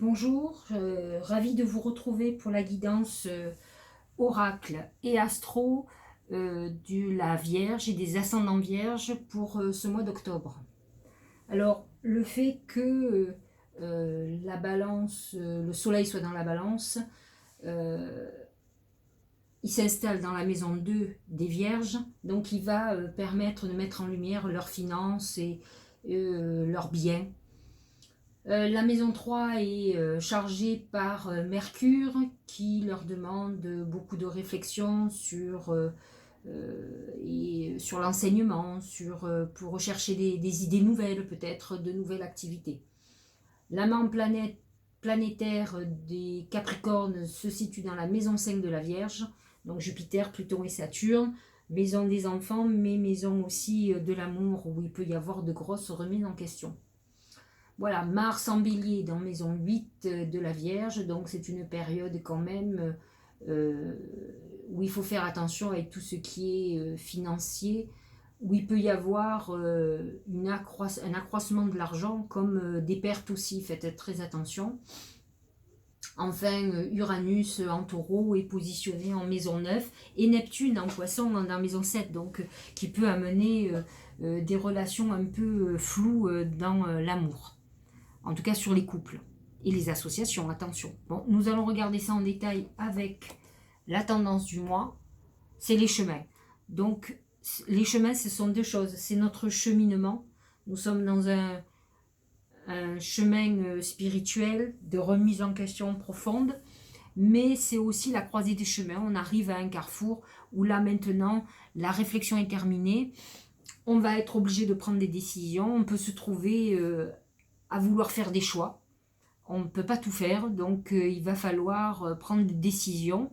Bonjour, ravie de vous retrouver pour la guidance oracle et astro de la Vierge et des ascendants Vierges pour ce mois d'octobre. Alors, le fait que la balance, le soleil soit dans la balance, euh, il s'installe dans la maison 2 des Vierges, donc il va permettre de mettre en lumière leurs finances et leurs biens. La maison 3 est chargée par Mercure qui leur demande beaucoup de réflexion sur l'enseignement, pour rechercher des idées nouvelles, peut-être de nouvelles activités. L'aimant planétaire des Capricornes se situe dans la maison 5 de la Vierge, donc Jupiter, Pluton et Saturne, maison des enfants, mais maison aussi de l'amour où il peut y avoir de grosses remises en question. Voilà, Mars en Bélier dans maison 8 de la Vierge, donc c'est une période quand même où il faut faire attention avec tout ce qui est financier, où il peut y avoir un accroissement de l'argent, comme des pertes aussi, faites très attention. Enfin, Uranus en Taureau est positionné en maison 9 et Neptune en Poisson dans maison 7, donc qui peut amener des relations un peu floues dans l'amour. En tout cas sur les couples et les associations, attention. Bon, nous allons regarder ça en détail avec la tendance du mois, c'est les chemins. Donc, les chemins, ce sont deux choses. C'est notre cheminement. Nous sommes dans un chemin spirituel de remise en question profonde, mais c'est aussi la croisée des chemins. On arrive à un carrefour où là, maintenant, la réflexion est terminée. On va être obligé de prendre des décisions. On peut se trouver à vouloir faire des choix. On ne peut pas tout faire, donc il va falloir prendre des décisions.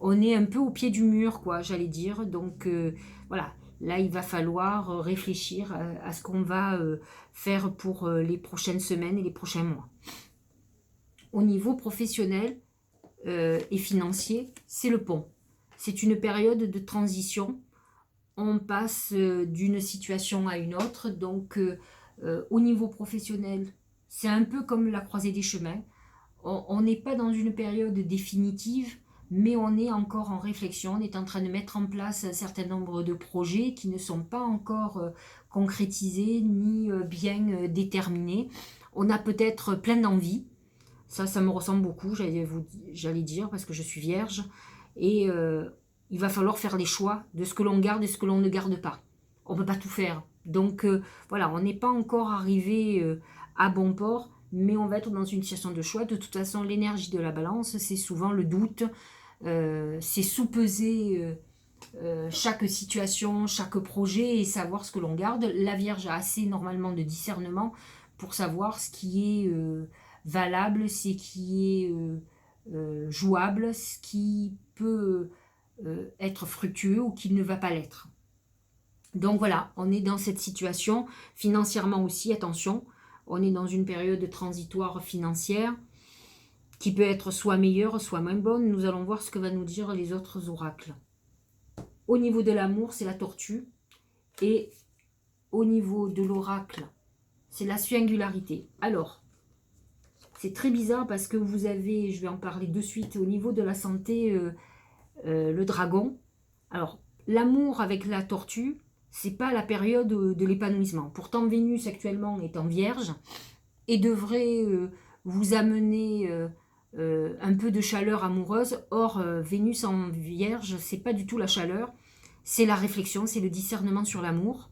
On est un peu au pied du mur, quoi, j'allais dire. Donc voilà, là il va falloir réfléchir à ce qu'on va faire pour les prochaines semaines et les prochains mois. Au niveau professionnel et financier, c'est le pont. C'est une période de transition. On passe d'une situation à une autre, donc au niveau professionnel, c'est un peu comme la croisée des chemins. On n'est pas dans une période définitive, mais on est encore en réflexion. On est en train de mettre en place un certain nombre de projets qui ne sont pas encore concrétisés ni bien déterminés. On a peut-être plein d'envies. Ça me ressemble beaucoup, j'allais dire, parce que je suis vierge. Et il va falloir faire les choix de ce que l'on garde et ce que l'on ne garde pas. On ne peut pas tout faire. Donc voilà, on n'est pas encore arrivé à bon port, mais on va être dans une situation de choix. De toute façon, l'énergie de la balance, c'est souvent le doute, c'est sous-peser chaque situation, chaque projet et savoir ce que l'on garde. La Vierge a assez normalement de discernement pour savoir ce qui est valable, ce qui est jouable, ce qui peut être fructueux ou qui ne va pas l'être. Donc voilà, on est dans cette situation, financièrement aussi, attention, on est dans une période transitoire financière qui peut être soit meilleure, soit moins bonne. Nous allons voir ce que va nous dire les autres oracles. Au niveau de l'amour, c'est la tortue. Et au niveau de l'oracle, c'est la singularité. Alors, c'est très bizarre parce que vous avez, je vais en parler de suite, au niveau de la santé, le dragon. Alors, l'amour avec la tortue, c'est pas la période de l'épanouissement. Pourtant, Vénus actuellement est en Vierge et devrait vous amener un peu de chaleur amoureuse. Or, Vénus en Vierge, c'est pas du tout la chaleur, c'est la réflexion, c'est le discernement sur l'amour.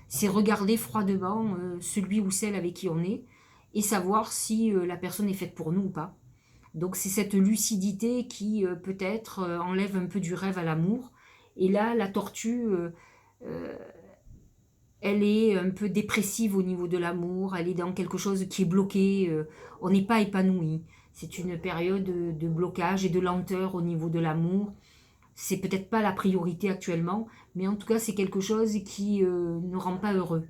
C'est regarder froidement celui ou celle avec qui on est et savoir si la personne est faite pour nous ou pas. Donc c'est cette lucidité qui peut-être enlève un peu du rêve à l'amour. Et là, la tortue, elle est un peu dépressive au niveau de l'amour, elle est dans quelque chose qui est bloqué, on n'est pas épanoui. C'est une période de blocage et de lenteur au niveau de l'amour. C'est peut-être pas la priorité actuellement, mais en tout cas c'est quelque chose qui ne rend pas heureux.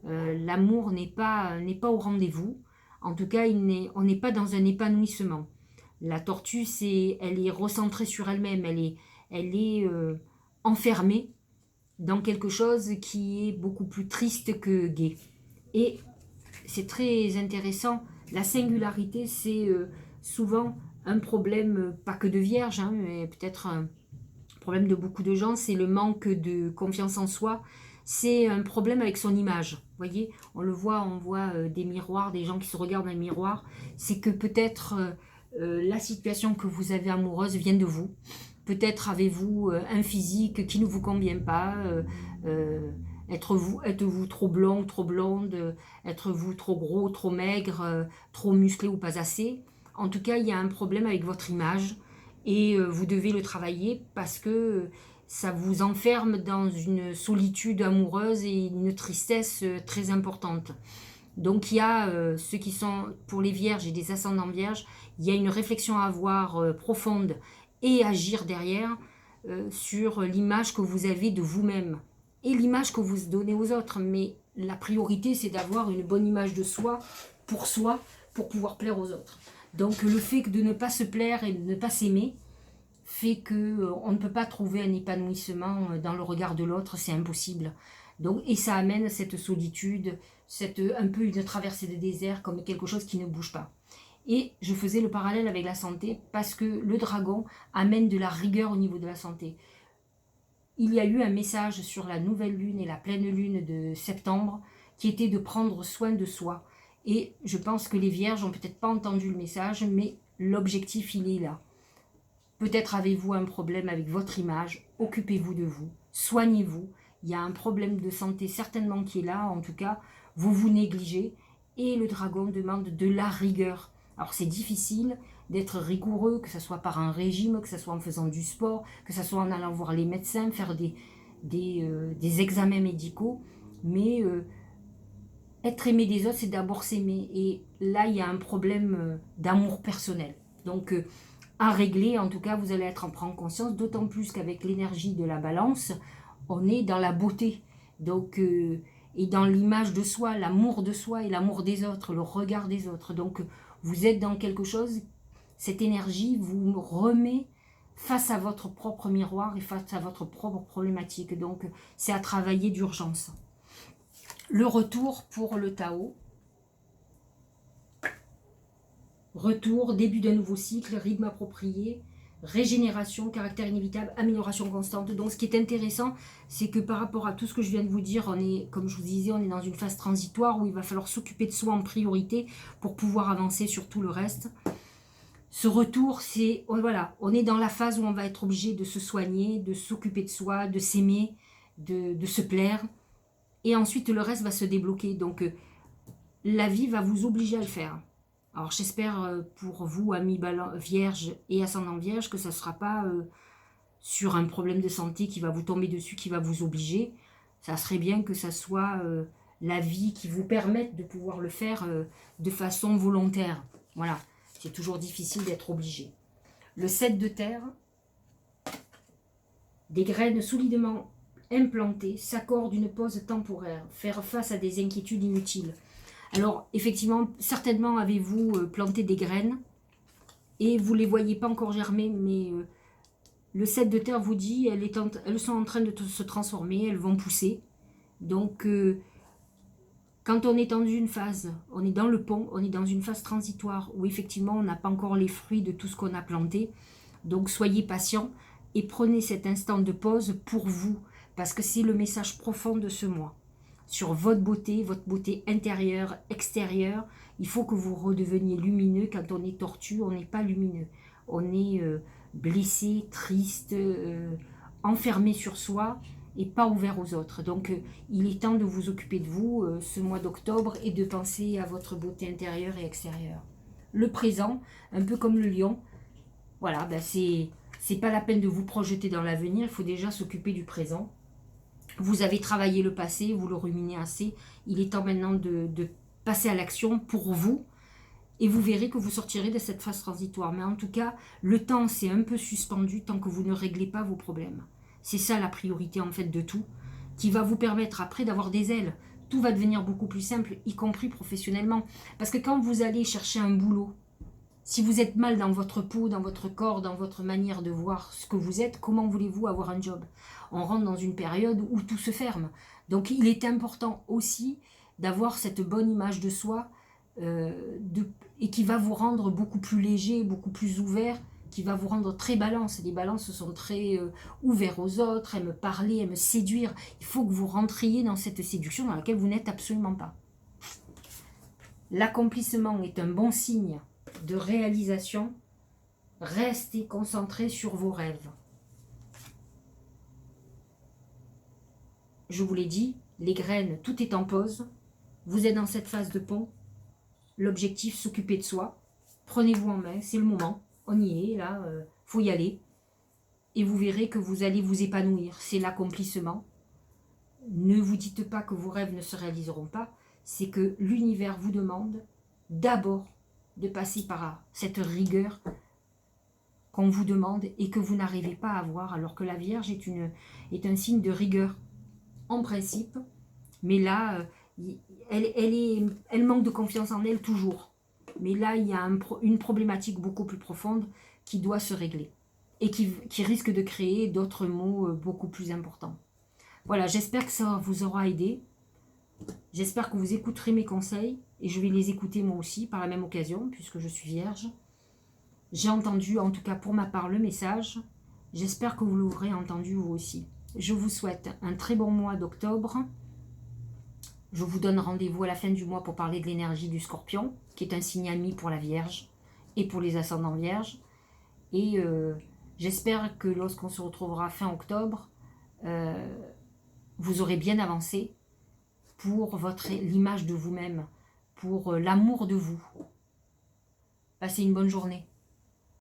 L'amour n'est pas au rendez-vous. En tout cas, on n'est pas dans un épanouissement. La tortue, elle est recentrée sur elle-même, elle est enfermée dans quelque chose qui est beaucoup plus triste que gai. Et c'est très intéressant, La singularité, c'est souvent un problème, pas que de vierge, hein, mais peut-être un problème de beaucoup de gens, c'est le manque de confiance en soi. C'est un problème avec son image. Vous voyez, on voit des miroirs, des gens qui se regardent dans le miroir. C'est que peut-être la situation que vous avez amoureuse vient de vous. Peut-être avez-vous un physique qui ne vous convient pas. Êtes-vous trop blond, trop blonde, êtes-vous trop gros, trop maigre, trop musclé ou pas assez. En tout cas, il y a un problème avec votre image et vous devez le travailler parce que ça vous enferme dans une solitude amoureuse et une tristesse très importante. Donc il y a ceux qui sont pour les vierges et des ascendants vierges, il y a une réflexion à avoir profonde et agir derrière sur l'image que vous avez de vous-même et l'image que vous donnez aux autres. Mais la priorité, c'est d'avoir une bonne image de soi pour pouvoir plaire aux autres. Donc le fait de ne pas se plaire et de ne pas s'aimer fait qu'on ne peut pas trouver un épanouissement dans le regard de l'autre, c'est impossible. Donc, et ça amène cette solitude, un peu une traversée de désert, comme quelque chose qui ne bouge pas. Et je faisais le parallèle avec la santé parce que le dragon amène de la rigueur au niveau de la santé. Il y a eu un message sur la nouvelle lune et la pleine lune de septembre qui était de prendre soin de soi. Et je pense que les vierges n'ont peut-être pas entendu le message, mais l'objectif, il est là. Peut-être avez-vous un problème avec votre image, occupez-vous de vous, soignez-vous. Il y a un problème de santé certainement qui est là, en tout cas, vous vous négligez. Et le dragon demande de la rigueur. Alors c'est difficile d'être rigoureux, que ce soit par un régime, que ce soit en faisant du sport, que ce soit en allant voir les médecins, faire des examens médicaux. Mais être aimé des autres, c'est d'abord s'aimer. Et là, il y a un problème d'amour personnel. Donc, à régler, en tout cas, vous allez être en prendre conscience, d'autant plus qu'avec l'énergie de la balance, on est dans la beauté. Donc, et dans l'image de soi, l'amour de soi et l'amour des autres, le regard des autres. Donc, vous êtes dans quelque chose, cette énergie vous remet face à votre propre miroir et face à votre propre problématique. Donc, c'est à travailler d'urgence. Le retour pour le Tao. Retour, début d'un nouveau cycle, rythme approprié, régénération, caractère inévitable, amélioration constante. Donc ce qui est intéressant, c'est que par rapport à tout ce que je viens de vous dire, on est, comme je vous disais, on est dans une phase transitoire où il va falloir s'occuper de soi en priorité pour pouvoir avancer sur tout le reste. Ce retour, c'est, voilà, on est dans la phase où on va être obligé de se soigner, de s'occuper de soi, de s'aimer, de se plaire. Et ensuite, le reste va se débloquer. Donc, la vie va vous obliger à le faire. Alors, j'espère pour vous, amis vierges et ascendant vierge, que ça ne sera pas sur un problème de santé qui va vous tomber dessus, qui va vous obliger. Ça serait bien que ça soit la vie qui vous permette de pouvoir le faire de façon volontaire. Voilà, c'est toujours difficile d'être obligé. Le 7 de terre, des graines solidement implantées s'accordent une pause temporaire, faire face à des inquiétudes inutiles. Alors, effectivement, certainement avez-vous planté des graines et vous ne les voyez pas encore germer, mais le 7 de terre vous dit elles sont en train de se transformer, elles vont pousser. Donc, quand on est dans une phase, on est dans le pont, on est dans une phase transitoire où effectivement on n'a pas encore les fruits de tout ce qu'on a planté. Donc, soyez patient et prenez cet instant de pause pour vous, parce que c'est le message profond de ce mois. Sur votre beauté intérieure, extérieure, il faut que vous redeveniez lumineux. Quand on est tortue, on n'est pas lumineux. On est blessé, triste, enfermé sur soi et pas ouvert aux autres. Donc, il est temps de vous occuper de vous ce mois d'octobre et de penser à votre beauté intérieure et extérieure. Le présent, un peu comme le lion, voilà, ben c'est pas la peine de vous projeter dans l'avenir, il faut déjà s'occuper du présent. Vous avez travaillé le passé, vous le ruminez assez. Il est temps maintenant de passer à l'action pour vous. Et vous verrez que vous sortirez de cette phase transitoire. Mais en tout cas, le temps s'est un peu suspendu tant que vous ne réglez pas vos problèmes. C'est ça la priorité en fait de tout, qui va vous permettre après d'avoir des ailes. Tout va devenir beaucoup plus simple, y compris professionnellement. Parce que quand vous allez chercher un boulot, si vous êtes mal dans votre peau, dans votre corps, dans votre manière de voir ce que vous êtes, comment voulez-vous avoir un job? On rentre dans une période où tout se ferme. Donc il est important aussi d'avoir cette bonne image de soi et qui va vous rendre beaucoup plus léger, beaucoup plus ouvert, qui va vous rendre très balance. Les balances sont très ouverts aux autres, aiment parler, aiment séduire. Il faut que vous rentriez dans cette séduction dans laquelle vous n'êtes absolument pas. L'accomplissement est un bon signe de réalisation. Restez concentrés sur vos rêves. Je vous l'ai dit, les graines, tout est en pause. Vous êtes dans cette phase de pont. L'objectif, s'occuper de soi. Prenez-vous en main, c'est le moment. On y est, là, faut y aller. Et vous verrez que vous allez vous épanouir. C'est l'accomplissement. Ne vous dites pas que vos rêves ne se réaliseront pas. C'est que l'univers vous demande d'abord de passer par cette rigueur qu'on vous demande et que vous n'arrivez pas à avoir, alors que la Vierge est un signe de rigueur en principe, mais là, elle manque de confiance en elle toujours. Mais là, il y a une problématique beaucoup plus profonde qui doit se régler et qui risque de créer d'autres maux beaucoup plus importants. Voilà, j'espère que ça vous aura aidé. J'espère que vous écouterez mes conseils et je vais les écouter moi aussi par la même occasion puisque je suis vierge. J'ai entendu, en tout cas pour ma part, le message. J'espère que vous l'aurez entendu vous aussi. Je vous souhaite un très bon mois d'octobre. Je vous donne rendez-vous à la fin du mois pour parler de l'énergie du Scorpion, qui est un signe ami pour la Vierge et pour les ascendants Vierges. Et j'espère que lorsqu'on se retrouvera fin octobre, vous aurez bien avancé pour l'image de vous-même, pour l'amour de vous. Passez une bonne journée.